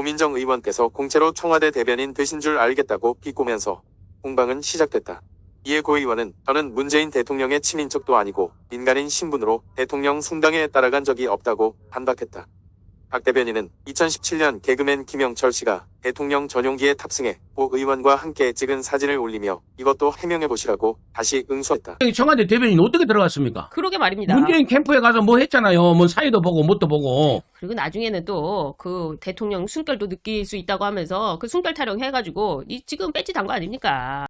고민정 의원께서 공채로 청와대 대변인 되신 줄 알겠다고 비꼬면서 공방은 시작됐다. 이에 고 의원은 저는 문재인 대통령의 친인척도 아니고 민간인 신분으로 대통령 숭당에 따라간 적이 없다고 반박했다. 박 대변인은 2017년 개그맨 김영철 씨가 대통령 전용기에 탑승해 고 의원과 함께 찍은 사진을 올리며 이것도 해명해보시라고 다시 응수했다. 청와대 대변인 어떻게 들어갔습니까? 그러게 말입니다. 문재인 캠프에 가서 뭐 했잖아요. 뭐 사이도 보고 뭣도 보고. 그리고 나중에는 또 그 대통령 숨결도 느낄 수 있다고 하면서 그 숨결 타령 해가지고 지금 배지 단 거 아닙니까?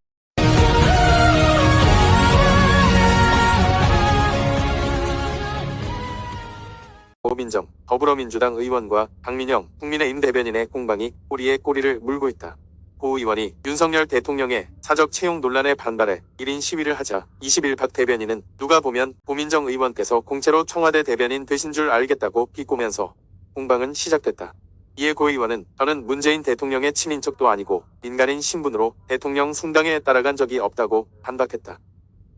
고민정 더불어민주당 의원과 박민영 국민의힘 대변인의 공방이 꼬리에 꼬리를 물고 있다. 고 의원이 윤석열 대통령의 사적 채용 논란에 반발해 1인 시위를 하자 20일 박 대변인은 누가 보면 고민정 의원께서 공채로 청와대 대변인 되신 줄 알겠다고 비꼬면서 공방은 시작됐다. 이에 고 의원은 저는 문재인 대통령의 친인척도 아니고 민간인 신분으로 대통령 숭당에 따라간 적이 없다고 반박했다.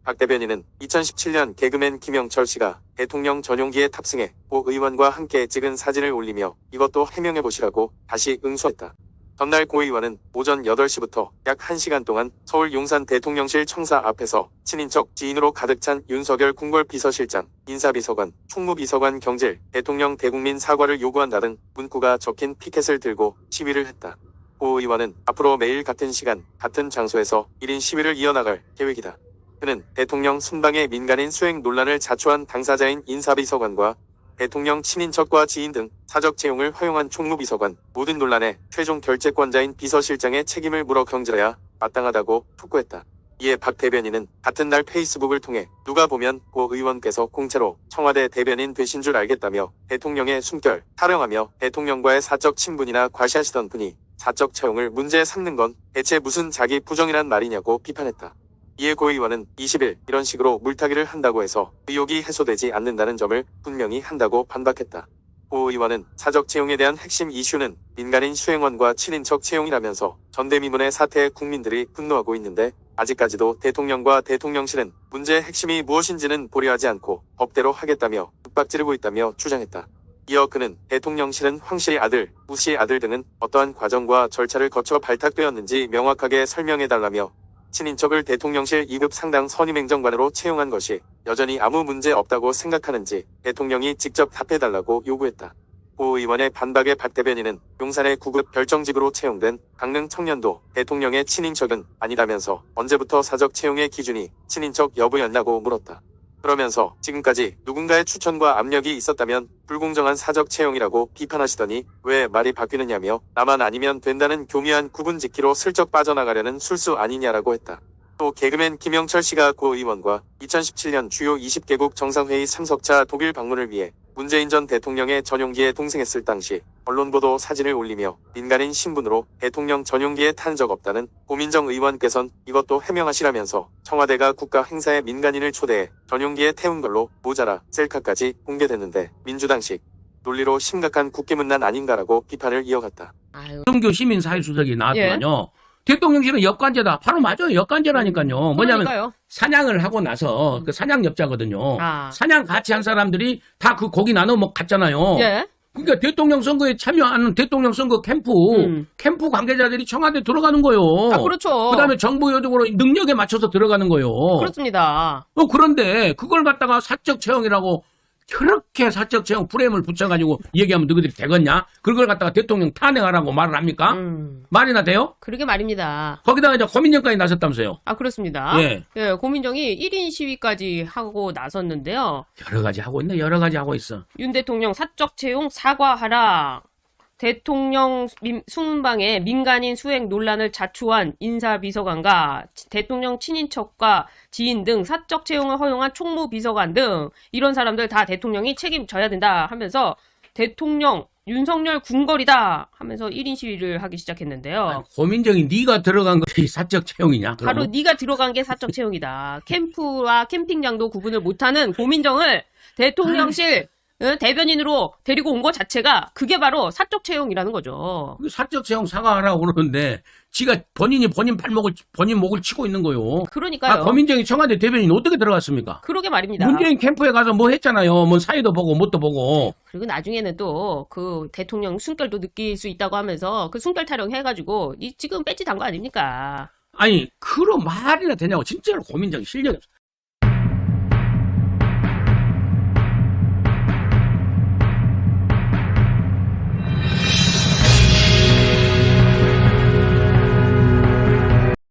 박 대변인은 2017년 개그맨 김영철 씨가 대통령 전용기에 탑승해 고 의원과 함께 찍은 사진을 올리며 이것도 해명해보시라고 다시 응수했다. 전날 고 의원은 오전 8시부터 약 1시간 동안 서울 용산 대통령실 청사 앞에서 친인척 지인으로 가득 찬 윤석열 궁궐 비서실장, 인사비서관, 총무비서관 경질, 대통령 대국민 사과를 요구한다 등 문구가 적힌 피켓을 들고 시위를 했다. 고 의원은 앞으로 매일 같은 시간, 같은 장소에서 1인 시위를 이어나갈 계획이다. 그는 대통령 순방의 민간인 수행 논란을 자초한 당사자인 인사비서관과 대통령 친인척과 지인 등 사적 채용을 허용한 총무비서관 모든 논란의 최종 결재권자인 비서실장의 책임을 물어 경질해야 마땅하다고 촉구했다. 이에 박 대변인은 같은 날 페이스북을 통해 누가 보면 고 의원께서 공채로 청와대 대변인 되신 줄 알겠다며 대통령의 숨결 타령하며 대통령과의 사적 친분이나 과시하시던 분이 사적 채용을 문제 삼는 건 대체 무슨 자기 부정이란 말이냐고 비판했다. 이에 고 의원은 20일 이런 식으로 물타기를 한다고 해서 의혹이 해소되지 않는다는 점을 분명히 한다고 반박했다. 고 의원은 사적 채용에 대한 핵심 이슈는 민간인 수행원과 친인척 채용이라면서 전대미문의 사태에 국민들이 분노하고 있는데 아직까지도 대통령과 대통령실은 문제의 핵심이 무엇인지는 고려하지 않고 법대로 하겠다며 윽박지르고 있다며 주장했다. 이어 그는 대통령실은 황 씨의 아들, 우 씨의 아들 등은 어떠한 과정과 절차를 거쳐 발탁되었는지 명확하게 설명해달라며 친인척을 대통령실 2급 상당 선임행정관으로 채용한 것이 여전히 아무 문제 없다고 생각하는지 대통령이 직접 답해달라고 요구했다. 고 의원의 반박에 박 대변인은 용산의 9급 별정직으로 채용된 강릉 청년도 대통령의 친인척은 아니라면서 언제부터 사적 채용의 기준이 친인척 여부였냐고 물었다. 그러면서 지금까지 누군가의 추천과 압력이 있었다면 불공정한 사적 채용이라고 비판하시더니 왜 말이 바뀌느냐며 나만 아니면 된다는 교묘한 구분짓기로 슬쩍 빠져나가려는 술수 아니냐라고 했다. 또 개그맨 김영철 씨가 고 의원과 2017년 주요 20개국 정상회의 참석차 독일 방문을 위해 문재인 전 대통령의 전용기에 동승했을 당시 언론보도 사진을 올리며 민간인 신분으로 대통령 전용기에 탄 적 없다는 고민정 의원께선 이것도 해명하시라면서 청와대가 국가 행사에 민간인을 초대해 전용기에 태운 걸로 모자라 셀카까지 공개됐는데 민주당식 논리로 심각한 국기문란 아닌가라고 비판을 이어갔다. 정교 시민사회수석이 나왔더만요. 대통령실은 역관제다. 바로 맞아요. 역관제라니까요. 뭐냐면 그러니까요. 사냥을 하고 나서 그 사냥업자거든요. 아. 사냥 같이 한 사람들이 다 그 고기 나눠 갔잖아요. 예. 그러니까 대통령 선거에 참여하는 대통령 선거 캠프 관계자들이 청와대 들어가는 거요. 아, 그렇죠. 그다음에 정부 요직으로 능력에 맞춰서 들어가는 거요. 그렇습니다. 그런데 그걸 갖다가 사적 채용이라고 그렇게 사적 채용 프레임을 붙여가지고 얘기하면 너희들이 되겠냐? 그걸 갖다가 대통령 탄핵하라고 말을 합니까? 말이나 돼요? 그러게 말입니다. 거기다가 이제 고민정까지 나섰다면서요. 아, 그렇습니다. 예. 예, 고민정이 1인 시위까지 하고 나섰는데요. 여러 가지 하고 있네. 여러 가지 하고 있어. 윤 대통령 사적 채용 사과하라. 대통령 수문방에 민간인 수행 논란을 자초한 인사비서관과 대통령 친인척과 지인 등 사적 채용을 허용한 총무비서관 등 이런 사람들 다 대통령이 책임져야 된다 하면서 대통령 윤석열 궁궐이다 하면서 1인 시위를 하기 시작했는데요. 고민정이 네가 들어간 것이 사적 채용이냐? 그럼? 바로 네가 들어간 게 사적 채용이다. 캠프와 캠핑장도 구분을 못하는 고민정을 대통령실 대변인으로 데리고 온 것 자체가 그게 바로 사적 채용이라는 거죠. 그 사적 채용 사과하라고 그러는데 지가 본인 목을 치고 있는 거요. 그러니까요. 고민정이 청와대 대변인 어떻게 들어갔습니까? 그러게 말입니다. 문재인 캠프에 가서 뭐 했잖아요. 뭐 사이도 보고 뭣도 보고. 그리고 나중에는 또 그 대통령 숨결도 느낄 수 있다고 하면서 그 숨결 촬영 해가지고 지금 배지 단 거 아닙니까? 아니 그런 말이나 되냐고. 진짜로 고민정이 실력이 없어.